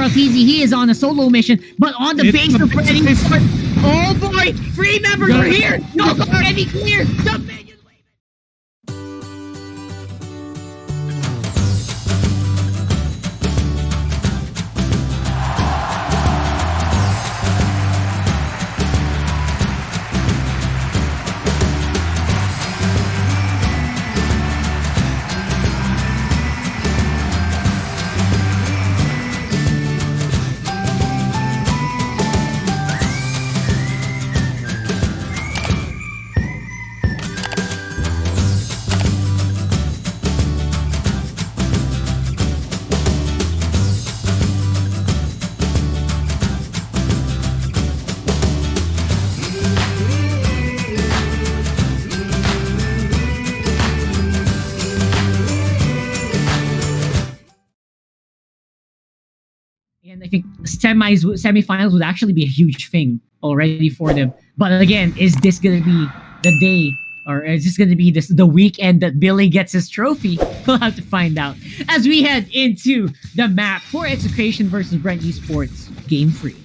Carltese, he is on a solo mission, but on the base of Brent Esports. Oh boy, free members are here. No, already clear. The minions. And I think semifinals would actually be a huge thing already for them. But again, is this going to be the day, or is this going to be the weekend that Billy gets his trophy? We'll have to find out as we head into the map for Execration versus Brent Esports Game 3.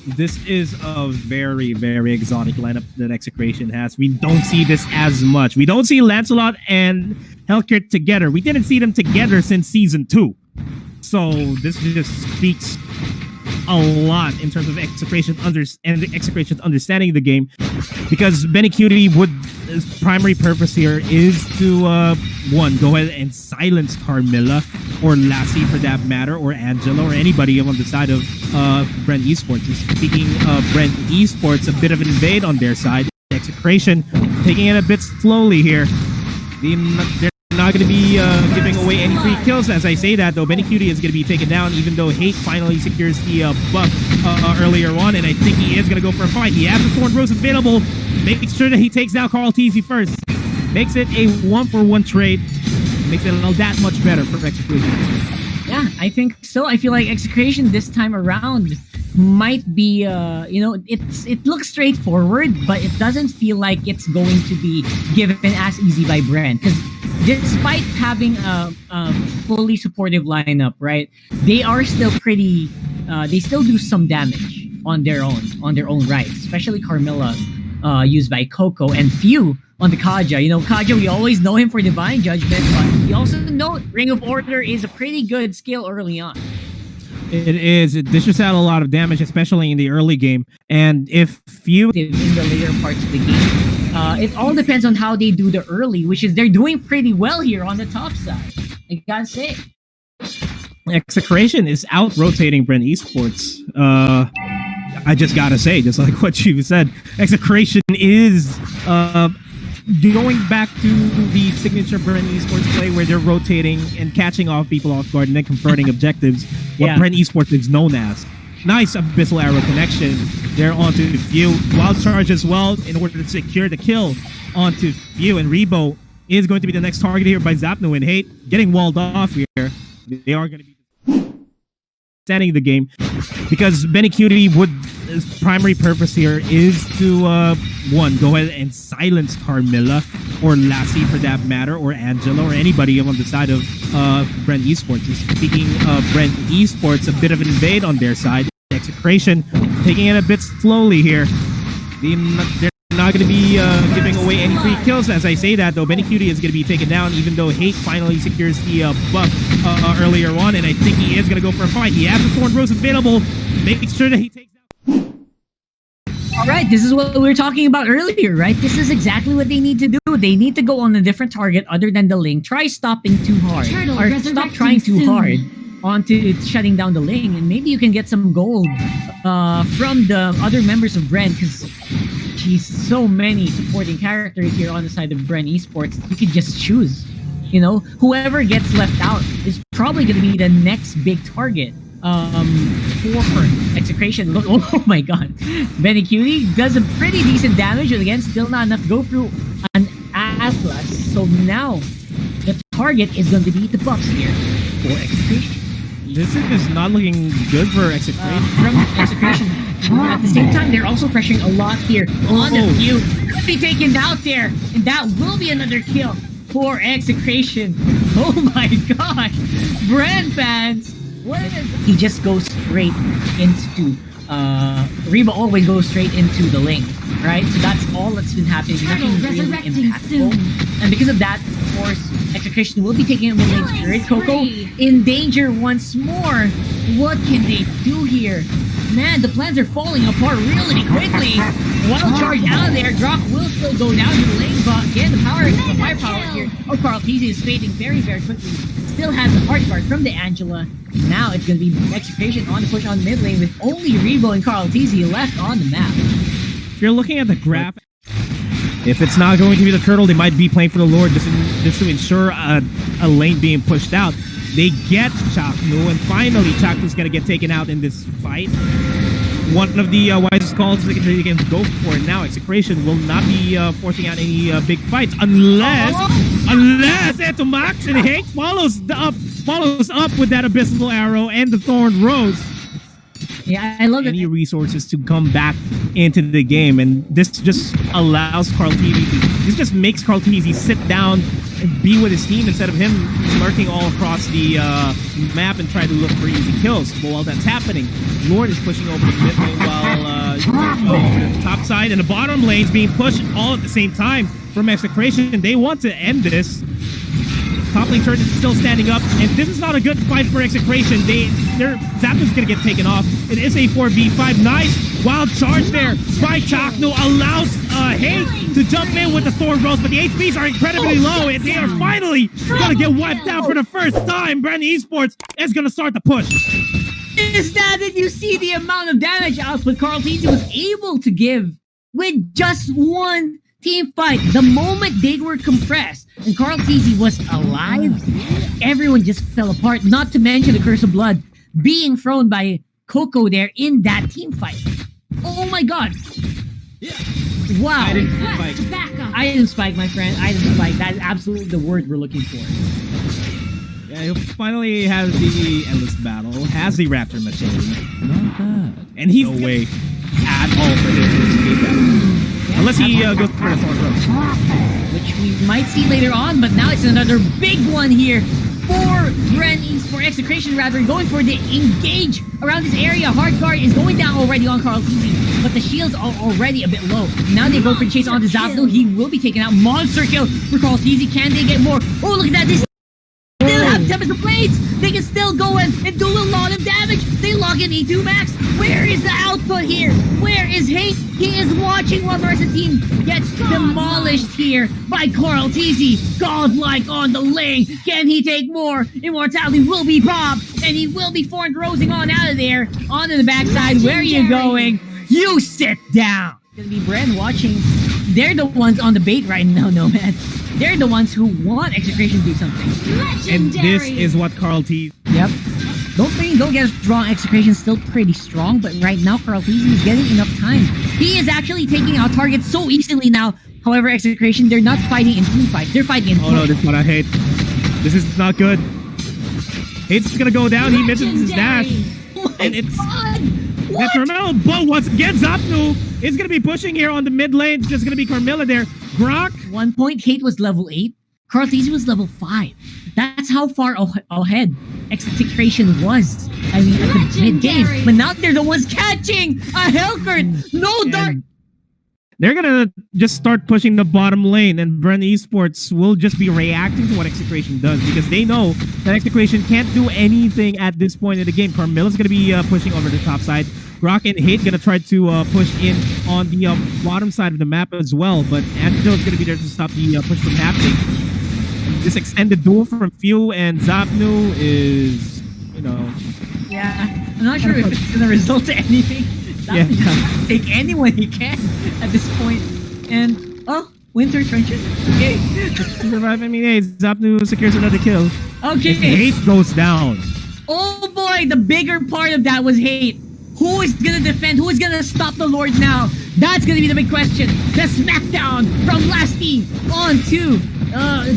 This is a very, very exotic lineup that Execration has. We don't see this as much. We don't see Lancelot and Hellkit together. We didn't see them together since Season 2. So this just speaks a lot in terms of Execration's understanding of the game, because Benicute his primary purpose here is to one, go ahead and silence Carmilla or Lassie for that matter, or Angela, or anybody on the side of Brent Esports. And speaking of Brent Esports, a bit of an invade on their side. Execration taking it a bit slowly here. They're not going to be giving away any free kills. As I say that, though, Benicute is going to be taken down, even though Hate finally secures the buff earlier on, and I think he is going to go for a fight. He has the Thorn Rose available, making sure that he takes down Carltese first. Makes it a 1-for-1 trade. Makes it that much better for Execration. Yeah, I think so. I feel like Execration this time around might be, it looks straightforward, but it doesn't feel like it's going to be given as easy by Brent. Because despite having a fully supportive lineup, right, they are still pretty, they still do some damage on their own right, especially Carmilla, used by Coco, and Few on the Kaja. You know, Kaja, we always know him for Divine Judgment, but we also know Ring of Order is a pretty good skill early on. It is. It dishes out a lot of damage, especially in the early game. And if Few in the later parts of the game, it all depends on how they do the early, which is they're doing pretty well here on the top side. I gotta say. Execration is out-rotating Brent Esports. I just gotta say, just like what you said, Execration is going back to the signature Brent Esports play, where they're rotating and catching off people off guard and then converting objectives, what Brent Esports is known as. Nice Abyssal Arrow connection there onto Few. Wild Charge as well in order to secure the kill onto Few, and Rebo is going to be the next target here by Zapno, and Hate getting walled off here. They are going to be standing the game, because Benicute his primary purpose here is to one, go ahead and silence Carmilla or Lassie for that matter, or Angela, or anybody on the side of Brent Esports. And speaking of Brent Esports, a bit of an invade on their side. Execration taking it a bit slowly here. They're not going to be giving away any free kills. As I say that, though, Benicute is going to be taken down, even though Hate finally secures the buff earlier on, and I think he is going to go for a fight. He has the Thorn Rose available, making sure that he takes down. All right, this is what we were talking about earlier, right? This is exactly what they need to do. They need to go on a different target other than the Ling. Try stopping too hard, or stop trying too hard onto shutting down the Ling, and maybe you can get some gold from the other members of Brent, because geez, so many supporting characters here on the side of Brent Esports. You could just choose. You know, whoever gets left out is probably going to be the next big target for Execration. Look, oh my god, Benicute does a pretty decent damage, but again, still not enough to go through an Atlas. So now the target is going to be the buffs here for Execration. This is not looking good for Execration. From Execration. At the same time, they're also pressuring a lot here on the Few. Could be taken out there, and that will be another kill for Execration. Oh my gosh, Brent fans, What if he just goes straight into Reba always goes straight into the lane, right? So that's all that's been happening. Nothing really impactful. And because of that, of course, Execution will be taking it with lane spirit. Coco in danger once more. What can they do here? Man, the plans are falling apart really quickly. Wild charge out of there. Drock will still go down to the lane, but again, the firepower here of Karl'tezi is fading very, very quickly. Still has the hard guard from the Angela. Now it's going to be Execution on the push on mid lane with only Rebo and Karl'tezi left on the map. If you're looking at the graph, if it's not going to be the turtle, they might be playing for the Lord just to ensure a lane being pushed out. They get Chaknu, and finally Chaknu's going to get taken out in this fight. One of the wisest calls they can go for it now. Execration will not be forcing out any big fights unless Etomax and Hank follows up with that Abyssal Arrow and the Thorn Rose. Yeah, I love any resources to come back into the game, and this just allows Karl'tezi. This just makes Karl'tezi sit down and be with his team instead of him lurking all across the map and try to look for easy kills. But while that's happening, Lord is pushing over the mid lane while the top side and the bottom lanes being pushed all at the same time from Execration, and they want to end this. Top lane turret is still standing up, and this is not a good fight for Execration. Zapnu's gonna get taken off. It is a 4v5. Nice wild charge there by Chaknu allows Hate to jump in with the Thorn Rose, but the HPs are incredibly low, and they are finally gonna get wiped out for the first time. Brand Esports is gonna start the push. Is that you see the amount of damage output Karl'tezi was able to give with just one team fight? The moment they were compressed and Karl'tezi was alive, everyone just fell apart. Not to mention the Curse of Blood being thrown by Coco there in that team fight. Oh my god. Wow. Item spike, my friend. Item spike. That is absolutely the word we're looking for. Yeah, he finally has the Endless Battle, has the Raptor Machine. Not bad. And he's no way at all for him to escape that. Unless he goes for the Thorn Rose. Which we might see later on, but now it's another big one here for for Execration rather, going for the engage around this area. Hard guard is going down already on Karl'tezi, but the shields are already a bit low. Now they go for the chase onto Zapnu. He will be taken out. Monster kill for Karl'tezi. Can they get more? Oh, look at that. This still have Tempest of Blades. They can still go in and do a lot of damage. They lock in E2 Max. Where is the output here? Where is Hate? He is watching while the rest of the team gets demolished here by Karl'tezi. Godlike on the lane. Can he take more? Immortality will be popped, and he will be Thorn Rosing on out of there. Onto the backside. Where are you going? You sit down. It's gonna be Bren watching. They're the ones on the bait right now, Nomad. They're the ones who want Execration to do something. Legendary. And this is what Karl'tezi... Yep. Don't get us wrong, Execration's still pretty strong, but right now Karl'tezi is getting enough time. He is actually taking out targets so easily now. However, Execration, they're not fighting in team fights. They're fighting in Oh no, this is what I hate. This is not good. Hate's gonna go down, he misses his dash. And it's... That's Carmelo, but once again, Zapnu is going to be pushing here on the mid lane. It's just going to be Carmilla there. Grok. 1 point, Hate was level 8. Karl'tezi was level 5. That's how far ahead Execration was. I mean, at the mid game. But now they're the ones catching a Hellcurt. No dark. They're going to just start pushing the bottom lane, and Brand Esports will just be reacting to what Execration does because they know that Execration can't do anything at this point in the game. Carmilla's going to be pushing over the top side. Rock and Hate going to try to push in on the bottom side of the map as well, but Angelo is going to be there to stop the push from happening. This extended duel from Few and Zapnu is, you know... Yeah, I'm not sure if it's going to result to anything. Yeah. Take anyone he can at this point. And, oh, Winter Trenches. Okay. I mean, hey, Zapnu secures another kill. Okay. And Hate goes down. Oh boy, the bigger part of that was Hate. Who is going to defend? Who is going to stop the Lord now? That's going to be the big question. The smackdown from last team on to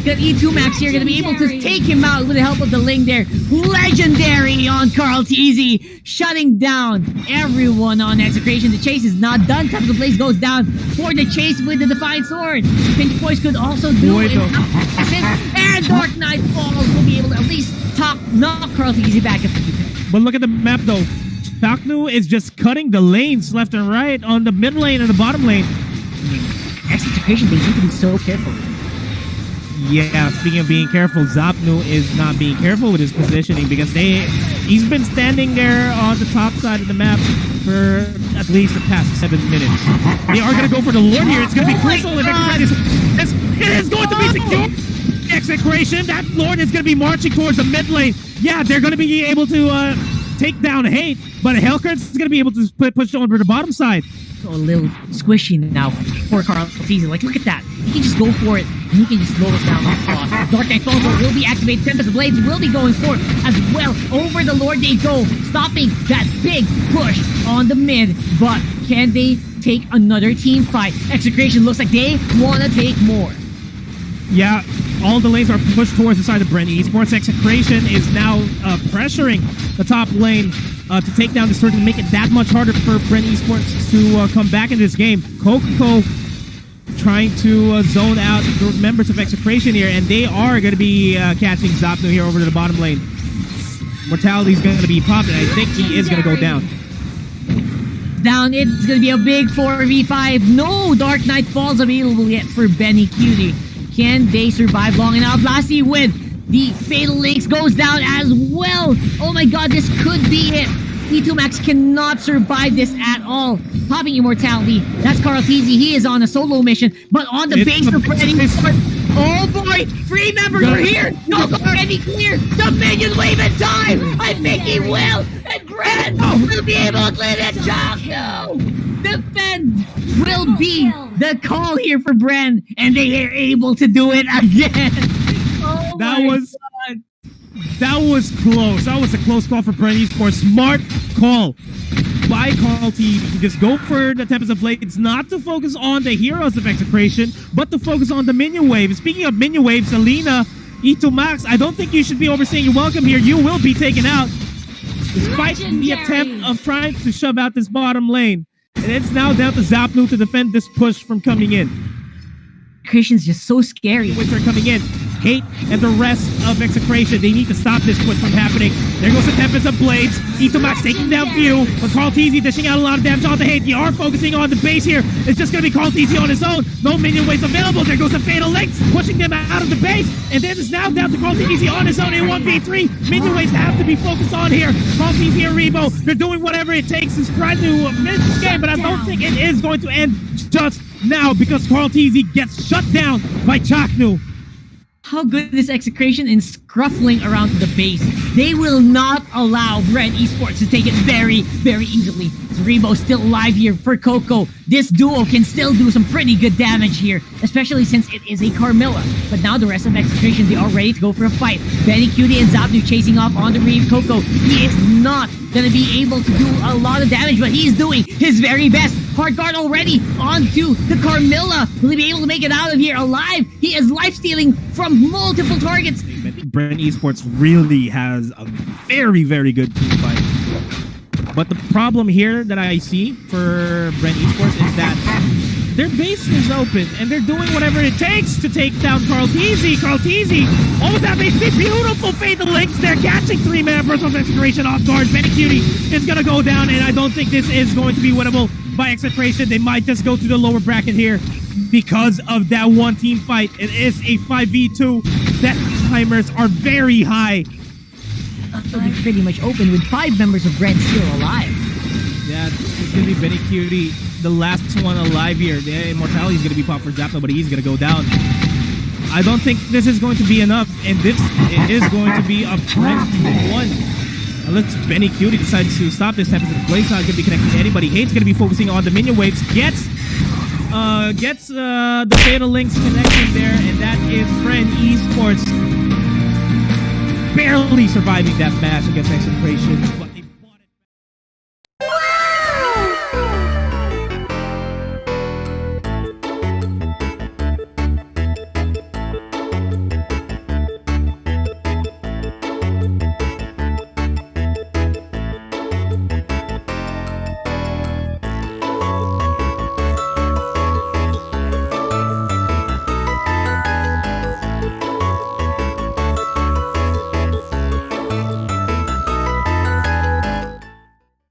the E2 Max here. Going to be able to take him out with the help of the Ling there. Legendary on Karl'tezi. Shutting down everyone on Execration. The chase is not done. Tempest of Blaze goes down for the chase with the Defiant Sword. Pinch Boys could also do it. And Dark Knight Falls will be able to at least knock Karl'tezi back if he can. But look at the map though. Chaknu is just cutting the lanes left and right on the mid lane and the bottom lane. Execution, they need to be so careful. Yeah, speaking of being careful, Zapnu is not being careful with his positioning because he's been standing there on the top side of the map for at least the past 7 minutes. They are going to go for the Lord here. It's going to be crucial. It is going to be secure. Execration. That Lord is going to be marching towards the mid lane. Yeah, they're going to be able to take down Hate, but Hellcurrents is going to be able to push over the bottom side. So a little squishy now for Carl Teasy. Like, look at that. He can just go for it, and he can just slow it down. Dark Knight Falls will be activated. Tempest Blades will be going for it as well. Over the Lord they go, stopping that big push on the mid. But can they take another team fight? Execration looks like they want to take more. Yeah, all the lanes are pushed towards the side of Brent Esports. Execration is now pressuring the top lane to take down the sword and make it that much harder for Brent Esports to come back into this game. Coco trying to zone out the members of Execration here, and they are going to be catching Zapnu here over to the bottom lane. Mortality is going to be popped, and I think he is going to go down. Down, it's going to be a big 4v5. No Dark Knight Falls available yet for Benny Cutie. Can they survive long enough? Lassie with the Fatal Links goes down as well. Oh my god, this could be it. E2 Max cannot survive this at all. Popping Immortality. That's Carl Teasy. He is on a solo mission, but on the base of Freddy. Oh boy, 3 members are here. No, Benny clear. The minions wave in time. I think he will. And Grant will be able to clear that job. No. Defend will be the call here for Bren, and they are able to do it again. Oh that was close. That was a close call for Brent Esports. Smart call by Carl T to just go for the Tempest of Blades, not to focus on the heroes of Execration, but to focus on the minion wave. Speaking of minion waves, Alina, E2 Max, I don't think you should be overstaying your welcome here. You will be taken out, despite the attempt of trying to shove out this bottom lane. And it's now down to Zapnu to defend this push from coming in. Christian's just so scary. Which are coming in. Hate and the rest of Execration, they need to stop this push from happening. There goes the Tempest of Blades. E2 Max taking down few, but Carl Teasy dishing out a lot of damage on the Hate. They are focusing on the base here. It's just going to be Carl Teasy on his own. No minion waves available. There goes the Fatal Links, pushing them out of the base. And then it's now down to Carl Teasy on his own in 1v3. Minion waves have to be focused on here. Carl Teasy and Rebo, they're doing whatever it takes to try to finish this game, but I don't think it is going to end just now because Carl Teasy gets shut down by Chaknu. How good is Execration in scruffling around the base. They will not allow Brent Esports to take it very, very easily. Rebo still alive here for Coco. This duo can still do some pretty good damage here, especially since it is a Carmilla. But now the rest of Execration, they are ready to go for a fight. Benny Cutie and Zapnu chasing off on the Reeve Coco. He is not going to be able to do a lot of damage, but he's doing his very best. Hard guard already onto the Carmilla. Will he be able to make it out of here alive? He is life-stealing from multiple targets. Brent Esports really has a very, very good team fight. But the problem here that I see for Brent Esports is that their base is open and they're doing whatever it takes to take down Carl Teasy. Carl Teasy, almost that base, beautiful Fatal Links. They're catching 3 members of Execration off guard. Benny Cutie is going to go down, and I don't think this is going to be winnable by Execration. They might just go to the lower bracket here because of that one team fight. It is a 5v2. That timers are very high. Pretty much open with 5 members of Brent still alive. Yeah, it's going to be Benny Cutie, the last one alive here. The Immortality is going to be popped for Zappa, but he's going to go down. I don't think this is going to be enough, and this is going to be a Brent 1. Unless Benny Cutie decides to stop this episode. Blaze not going to be connecting to anybody. Hate's going to be focusing on the minion waves. Gets the Fatal Links connection there, and that is Brent Esports barely surviving that match against Execration.